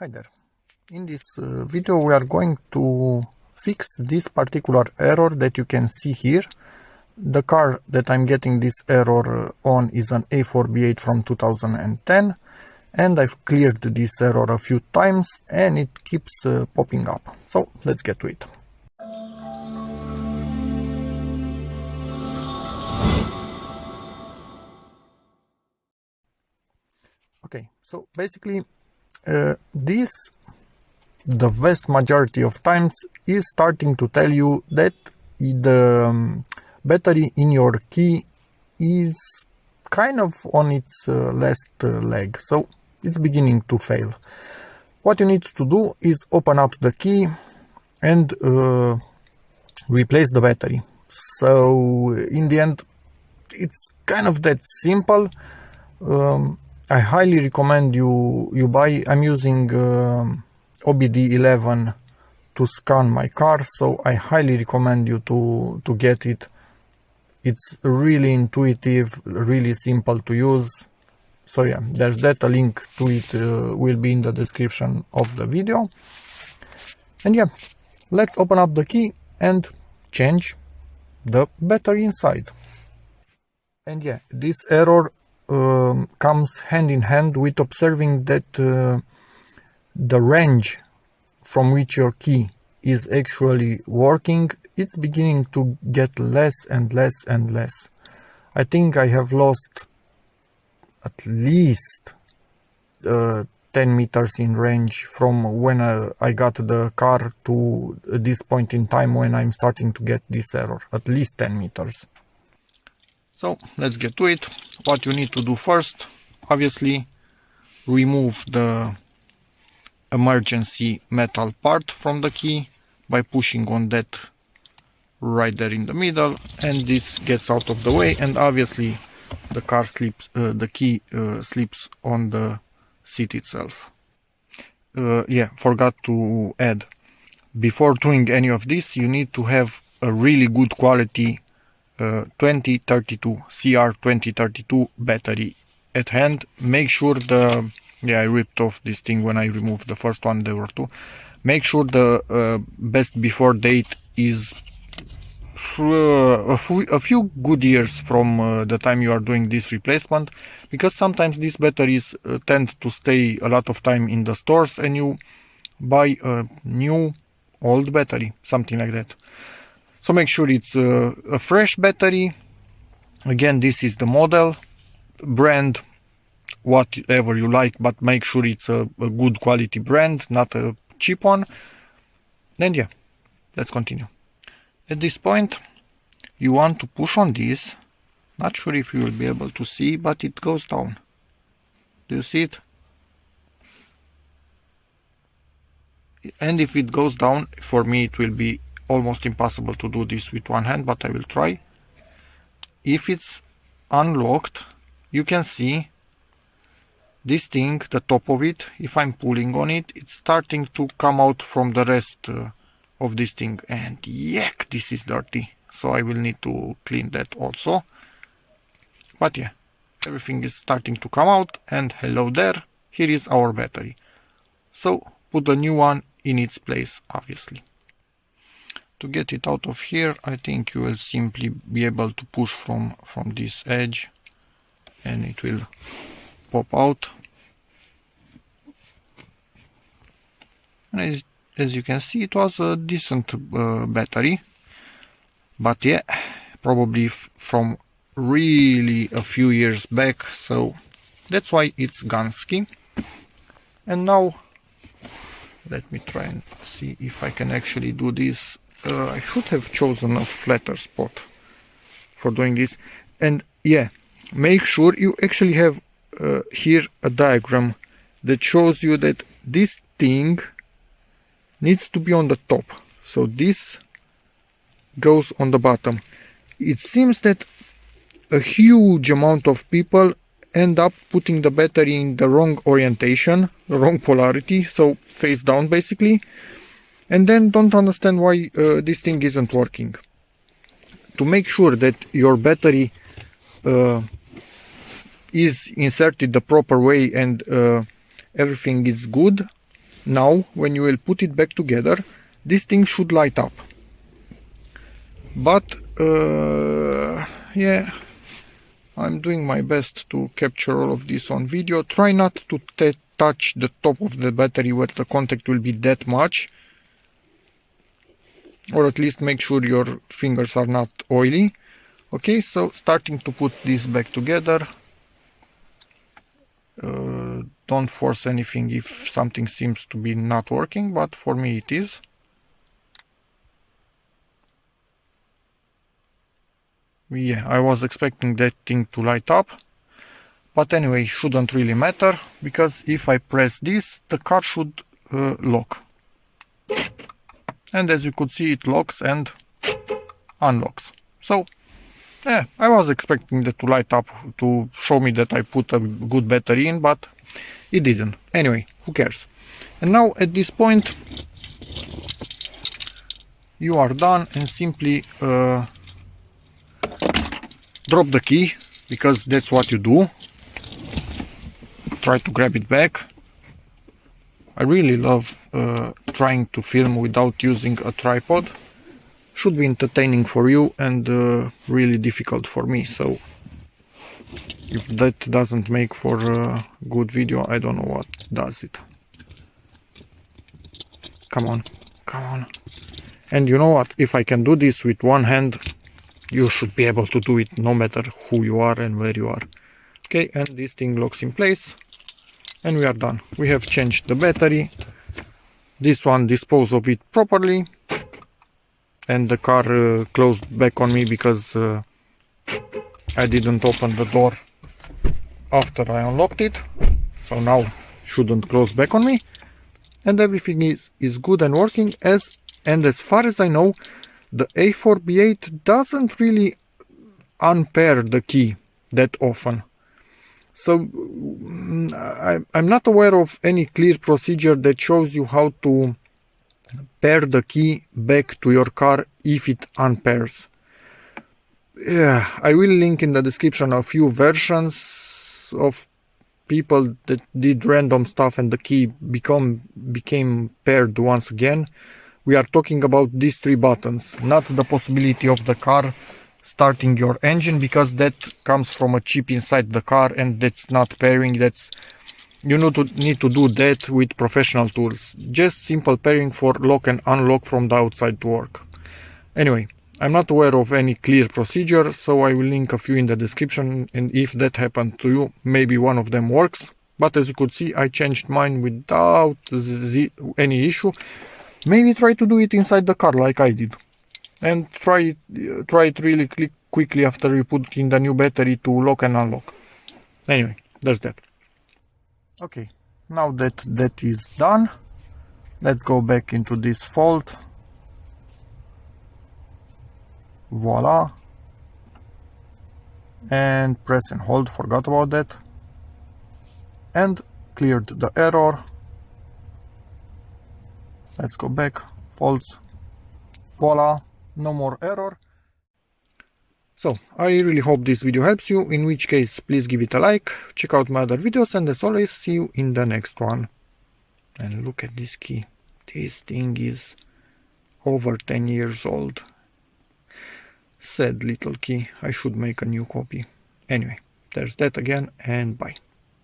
Hi there. In this video we are going to fix this particular error that you can see here. The car that I'm getting this error on is an A4 B8 from 2010, and I've cleared this error a few times and it keeps popping up. So let's get to it. Okay, so basically the vast majority of times is starting to tell you that the battery in your key is kind of on its last leg, so it's beginning to fail. What you need to do is open up the key and replace the battery. So in the end it's kind of that simple. I highly recommend you buy. I'm using OBD11 to scan my car, so I highly recommend you to get it. It's really intuitive, really simple to use. So yeah, there's that. A link to it will be in the description of the video. And yeah, let's open up the key and change the battery inside. And yeah, this error comes hand in hand with observing that the range from which your key is actually working, it's beginning to get less and less and less. I think I have lost at least 10 meters in range from when I got the car to this point in time when I'm starting to get this error. At least 10 meters. So let's get to it. What you need to do first, obviously, remove the emergency metal part from the key by pushing on that right there in the middle, and this gets out of the way, and obviously the car slips, the key slips on the seat itself. Yeah, forgot to add, before doing any of this you need to have a really good quality 2032 CR2032 battery at hand. Make sure I ripped off this thing when I removed the first one. There were two. Make sure the best before date is a few good years from the time you are doing this replacement, because sometimes these batteries tend to stay a lot of time in the stores and you buy a new old battery, something like that. So make sure it's a fresh battery. Again, this is the model, brand, whatever you like, but make sure it's a good quality brand, not a cheap one. And yeah, let's continue. At this point you want to push on this. Not sure if you will be able to see, but it goes down. Do you see it? And if it goes down, for me it will be almost impossible to do this with one hand, but I will try. If it's unlocked, you can see this thing, the top of it. If I'm pulling on it, it's starting to come out from the rest of this thing, and yuck, this is dirty, so I will need to clean that also. But yeah, everything is starting to come out, and hello there, here is our battery. So put the new one in its place, obviously. To get it out of here, I think you will simply be able to push from this edge and it will pop out. And as you can see, it was a decent battery, but yeah, probably from really a few years back, so that's why it's Gansky. And now let me try and see if I can actually do this. I should have chosen a flatter spot for doing this. And yeah, make sure you actually have here a diagram that shows you that this thing needs to be on the top, so this goes on the bottom. It seems that a huge amount of people end up putting the battery in the wrong orientation, the wrong polarity, so face down basically, and then don't understand why this thing isn't working. To make sure that your battery is inserted the proper way and everything is good, Now, when you will put it back together, this thing should light up. But, yeah, I'm doing my best to capture all of this on video. Try not to touch the top of the battery where the contact will be that much. Or at least make sure your fingers are not oily. Okay, so starting to put this back together. Don't force anything if something seems to be not working, but for me it is. Yeah, I was expecting that thing to light up, but anyway, shouldn't really matter, because if I press this, the car should lock. And as you could see, it locks and unlocks. So, yeah, I was expecting that to light up to show me that I put a good battery in, but it didn't. Anyway, who cares? And now at this point, you are done, and simply drop the key, because that's what you do. Try to grab it back. I really love trying to film without using a tripod. Should be entertaining for you and really difficult for me, so if that doesn't make for a good video, I don't know what does it. Come on, come on. And you know what, if I can do this with one hand, you should be able to do it no matter who you are and where you are. Okay, and this thing locks in place, and we are done. We have changed the battery. This one disposed of it properly, and the car closed back on me because I didn't open the door after I unlocked it, so now shouldn't close back on me, and everything is good and working. And as far as I know, the A4 B8 doesn't really unpair the key that often. So I'm not aware of any clear procedure that shows you how to pair the key back to your car if it unpairs. Yeah, I will link in the description a few versions of people that did random stuff and the key became paired once again. We are talking about these three buttons, not the possibility of the car starting your engine, because that comes from a chip inside the car and that's not pairing. That's you need to do that with professional tools. Just simple pairing for lock and unlock from the outside to work. Anyway, I'm not aware of any clear procedure, so I will link a few in the description, and if that happened to you, maybe one of them works. But as you could see, I changed mine without any issue. Maybe try to do it inside the car like I did, and try it really quickly after you put in the new battery to lock and unlock. Anyway, that's that. Okay, now that is done, let's go back into this fold. Voila, and press and hold, forgot about that, and cleared the error. Let's go back, folds, voila, no more error. So, I really hope this video helps you, in which case please give it a like, check out my other videos, and as always, see you in the next one. And look at this key, this thing is over 10 years old. Sad little key, I should make a new copy. Anyway, there's that again, and bye.